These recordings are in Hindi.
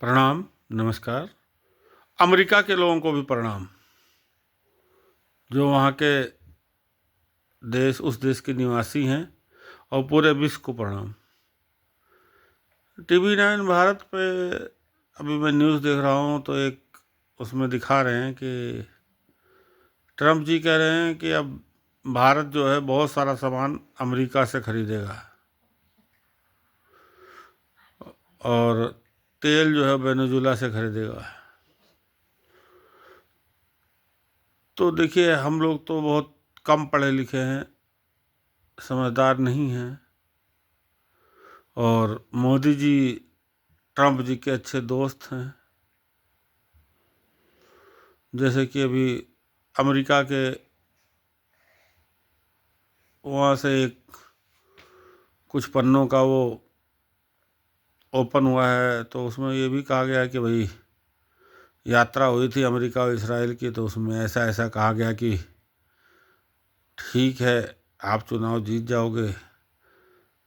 प्रणाम, नमस्कार। अमेरिका के लोगों को भी प्रणाम, जो वहाँ के उस देश के निवासी हैं, और पूरे विश्व को प्रणाम। टीवी 9 भारत पे अभी मैं न्यूज़ देख रहा हूँ तो एक उसमें दिखा रहे हैं कि ट्रम्प जी कह रहे हैं कि अब भारत जो है बहुत सारा सामान अमेरिका से खरीदेगा और तेल जो है वेनेजुला से खरीदेगा। तो देखिए, हम लोग तो बहुत कम पढ़े लिखे हैं, समझदार नहीं हैं, और मोदी जी ट्रम्प जी के अच्छे दोस्त हैं। जैसे कि अभी अमेरिका के वहाँ से एक कुछ पन्नों का वो ओपन हुआ है, तो उसमें ये भी कहा गया कि भाई यात्रा हुई थी अमेरिका और इसराइल की, तो उसमें ऐसा ऐसा कहा गया कि ठीक है, आप चुनाव जीत जाओगे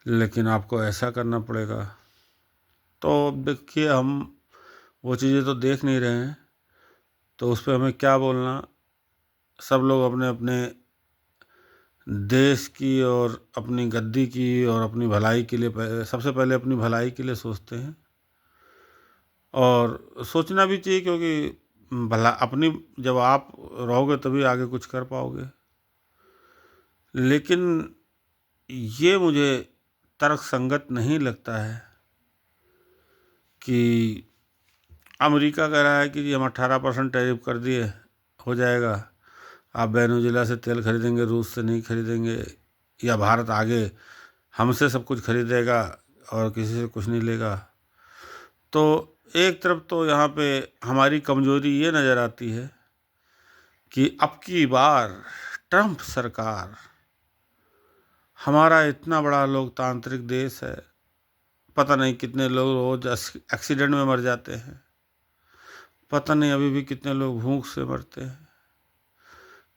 लेकिन आपको ऐसा करना पड़ेगा। तो देखिए, हम वो चीज़ें तो देख नहीं रहे हैं, तो उस पर हमें क्या बोलना। सब लोग अपने अपने देश की और अपनी गद्दी की और अपनी भलाई के लिए सबसे पहले अपनी भलाई के लिए सोचते हैं, और सोचना भी चाहिए, क्योंकि भला अपनी जब आप रहोगे तभी आगे कुछ कर पाओगे। लेकिन ये मुझे तर्कसंगत नहीं लगता है कि अमेरिका कह रहा है कि जी हम 18% टैरिफ कर दिए, हो जाएगा, आप वेनेजुला से तेल खरीदेंगे, रूस से नहीं खरीदेंगे, या भारत आगे हमसे सब कुछ खरीदेगा और किसी से कुछ नहीं लेगा। तो एक तरफ तो यहाँ पे हमारी कमजोरी ये नज़र आती है कि अब की बार ट्रम्प सरकार, हमारा इतना बड़ा लोकतांत्रिक देश है, पता नहीं कितने लोग रोज एक्सीडेंट में मर जाते हैं, पता नहीं अभी भी कितने लोग भूख से मरते हैं,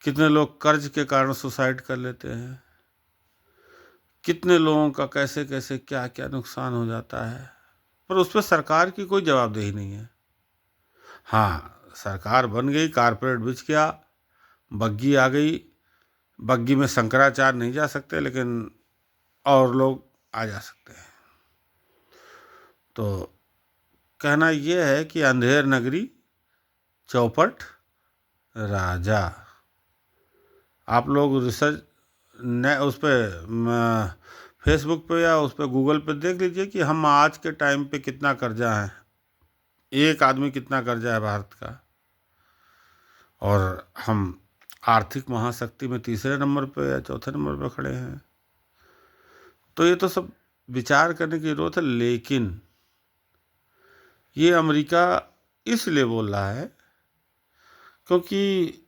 कितने लोग कर्ज के कारण सुसाइड कर लेते हैं, कितने लोगों का कैसे कैसे क्या क्या नुकसान हो जाता है, पर उस पर सरकार की कोई जवाबदेही नहीं है। हाँ, सरकार बन गई, कारपोरेट बिछ गया, बग्गी आ गई, बग्गी में शंकराचार्य नहीं जा सकते लेकिन और लोग आ जा सकते हैं। तो कहना यह है कि अंधेर नगरी चौपट राजा। आप लोग रिसर्च न उस पर फेसबुक पे या उस पर गूगल पे देख लीजिए कि हम आज के टाइम पे कितना कर्जा है, एक आदमी कितना कर्जा है भारत का, और हम आर्थिक महाशक्ति में तीसरे नंबर पे या चौथे नंबर पे खड़े हैं। तो ये तो सब विचार करने की ज़रूरत है। लेकिन ये अमेरिका इसलिए बोल रहा है क्योंकि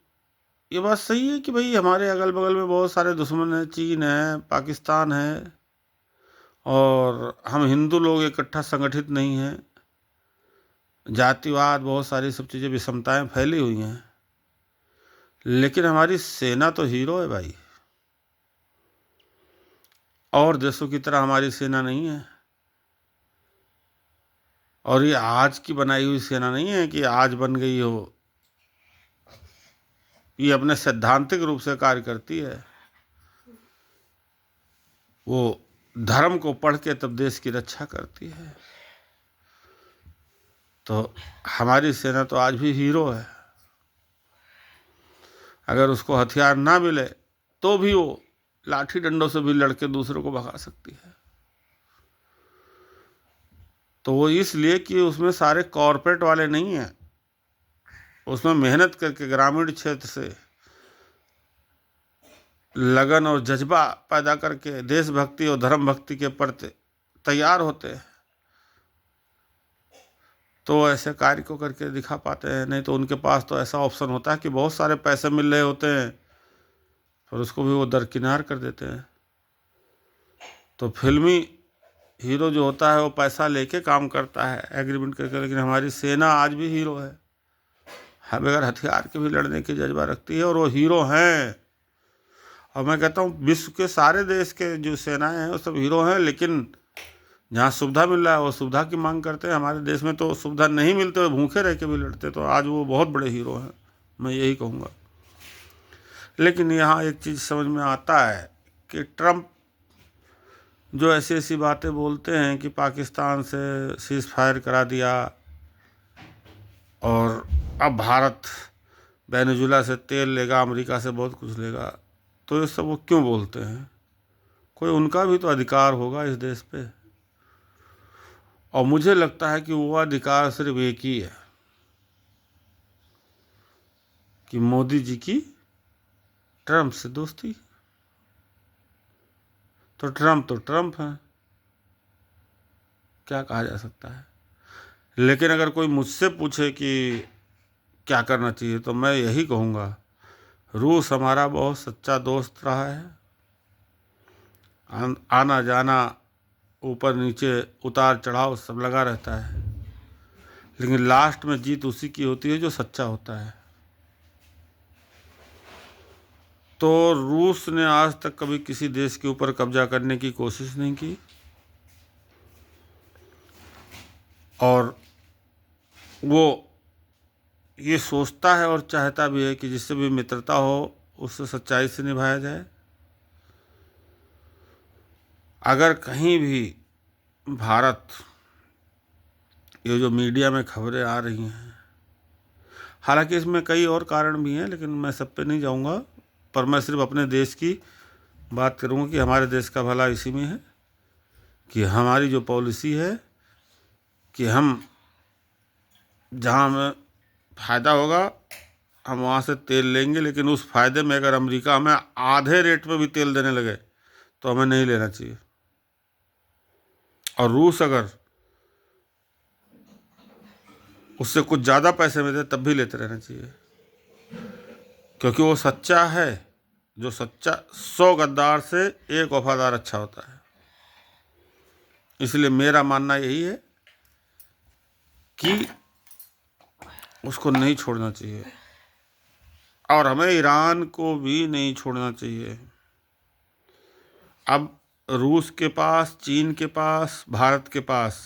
ये बात सही है कि भाई हमारे अगल बगल में बहुत सारे दुश्मन हैं, चीन है, पाकिस्तान है, और हम हिंदू लोग इकट्ठा संगठित नहीं हैं, जातिवाद, बहुत सारी सब चीज़ें, विषमताएं फैली हुई हैं। लेकिन हमारी सेना तो हीरो है भाई, और देशों की तरह हमारी सेना नहीं है। और ये आज की बनाई हुई सेना नहीं है कि आज बन गई हो, ये अपने सैद्धांतिक रूप से कार्य करती है। वो धर्म को पढ़ के तब देश की रक्षा करती है। तो हमारी सेना तो आज भी हीरो है। अगर उसको हथियार ना मिले तो भी वो लाठी डंडों से भी लड़के दूसरों को भगा सकती है। तो वो इसलिए कि उसमें सारे कॉरपोरेट वाले नहीं हैं, उसमें मेहनत करके ग्रामीण क्षेत्र से लगन और जज्बा पैदा करके देशभक्ति और धर्म भक्ति के प्रति तैयार होते हैं, तो ऐसे कार्य को करके दिखा पाते हैं। नहीं तो उनके पास तो ऐसा ऑप्शन होता है कि बहुत सारे पैसे मिल रहे होते हैं, और उसको भी वो दरकिनार कर देते हैं। तो फिल्मी हीरो जो होता है वो पैसा लेके काम करता है, एग्रीमेंट करके। लेकिन हमारी सेना आज भी हीरो है, हम बगैर हथियार के भी लड़ने की जज्बा रखती है, और वो हीरो हैं। और मैं कहता हूँ विश्व के सारे देश के जो सेनाएं हैं वो सब हीरो हैं, लेकिन जहाँ सुविधा मिल रहा है वो सुविधा की मांग करते हैं। हमारे देश में तो सुविधा नहीं मिलते हुए भूखे रह के भी लड़ते, तो आज वो बहुत बड़े हीरो हैं, मैं यही कहूँगा। लेकिन यहाँ एक चीज़ समझ में आता है कि ट्रम्प जो ऐसी ऐसी बातें बोलते हैं कि पाकिस्तान से सीज़ फायर करा दिया और अब भारत वेनेजुला से तेल लेगा, अमेरिका से बहुत कुछ लेगा, तो ये सब वो क्यों बोलते हैं? कोई उनका भी तो अधिकार होगा इस देश पे। और मुझे लगता है कि वो अधिकार सिर्फ एक ही है कि मोदी जी की ट्रम्प से दोस्ती। तो ट्रम्प है, क्या कहा जा सकता है। लेकिन अगर कोई मुझसे पूछे कि क्या करना चाहिए, तो मैं यही कहूँगा, रूस हमारा बहुत सच्चा दोस्त रहा है। आना जाना, ऊपर नीचे, उतार चढ़ाव सब लगा रहता है, लेकिन लास्ट में जीत उसी की होती है जो सच्चा होता है। तो रूस ने आज तक कभी किसी देश के ऊपर कब्जा करने की कोशिश नहीं की, और वो ये सोचता है और चाहता भी है कि जिससे भी मित्रता हो उससे सच्चाई से निभाया जाए। अगर कहीं भी भारत, ये जो मीडिया में खबरें आ रही हैं, हालांकि इसमें कई और कारण भी हैं, लेकिन मैं सब पे नहीं जाऊंगा, पर मैं सिर्फ अपने देश की बात करूंगा कि हमारे देश का भला इसी में है कि हमारी जो पॉलिसी है कि हम जहाँ हमें फ़ायदा होगा हम वहाँ से तेल लेंगे, लेकिन उस फ़ायदे में अगर अमेरिका हमें आधे रेट पे भी तेल देने लगे तो हमें नहीं लेना चाहिए। और रूस अगर उससे कुछ ज़्यादा पैसे में दे तब भी लेते रहना चाहिए, क्योंकि वो सच्चा है। जो सच्चा 100 गद्दार से एक वफादार अच्छा होता है। इसलिए मेरा मानना यही है कि उसको नहीं छोड़ना चाहिए, और हमें ईरान को भी नहीं छोड़ना चाहिए। अब रूस के पास, चीन के पास, भारत के पास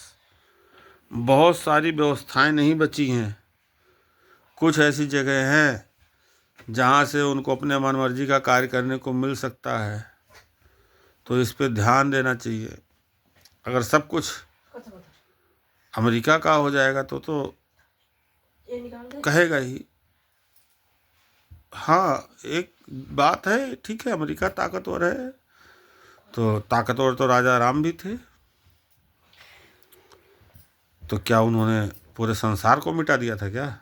बहुत सारी व्यवस्थाएं नहीं बची हैं। कुछ ऐसी जगह हैं जहाँ से उनको अपने मनमर्जी का कार्य करने को मिल सकता है, तो इस पे ध्यान देना चाहिए। अगर सब कुछ अमेरिका का हो जाएगा तो कहेगा ही। हाँ, एक बात है, ठीक है, अमेरिका ताकतवर है, तो ताकतवर तो राजा राम भी थे, तो क्या उन्होंने पूरे संसार को मिटा दिया था क्या?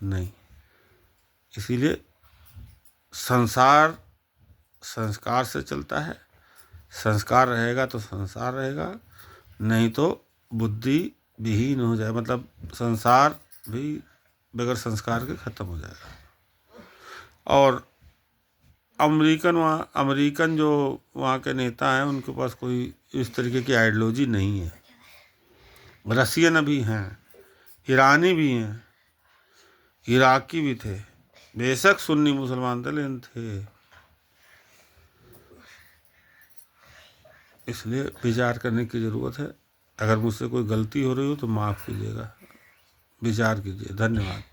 नहीं। इसीलिए संसार संस्कार से चलता है। संस्कार रहेगा तो संसार रहेगा, नहीं तो बुद्धि विहीन हो जाए, मतलब संसार भी बगैर संस्कार के खत्म हो जाएगा। और अमेरिकन जो वहाँ के नेता हैं उनके पास कोई इस तरीके की आइडियोलॉजी नहीं है। रसियन अभी हैं, ईरानी भी हैं, इराकी भी थे, बेशक सुन्नी मुसलमान थे लेकिन थे। इसलिए विचार करने की ज़रूरत है। अगर मुझसे कोई गलती हो रही हो तो माफ़ कीजिएगा, विचार कीजिए। धन्यवाद।